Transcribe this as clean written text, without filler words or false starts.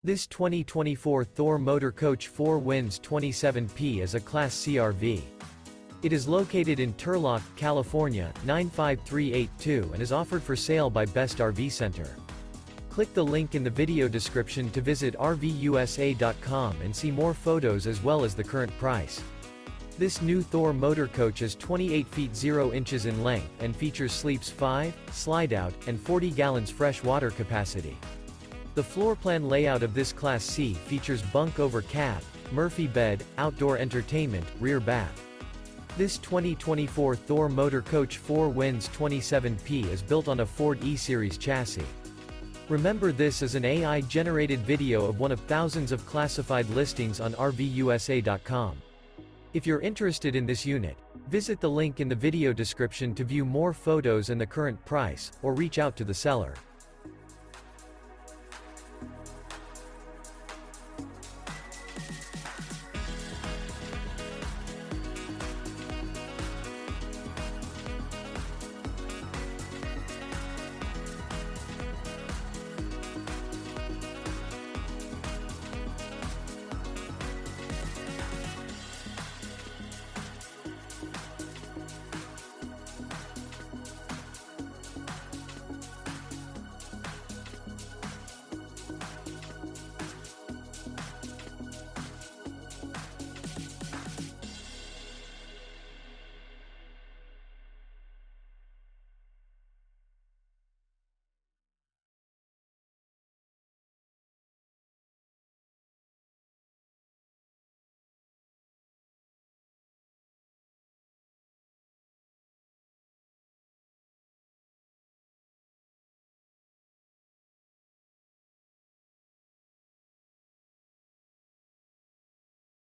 This 2024 Thor Motor Coach 4 Winds 27P is a Class C RV. It is located in Turlock, California, 95382 and is offered for sale by Best RV Center. Click the link in the video description to visit RVUSA.com and see more photos as well as the current price. This new Thor Motor Coach is 28 feet 0 inches in length and features sleeps 5, slide-out, and 40 gallons fresh water capacity. The floor plan layout of this Class C features bunk over cab, Murphy bed, outdoor entertainment, rear bath. This 2024 Thor Motor Coach 4 Winds 27P is built on a Ford E-Series chassis. Remember, this is an AI-generated video of one of thousands of classified listings on RVUSA.com. If you're interested in this unit, visit the link in the video description to view more photos and the current price, or reach out to the seller.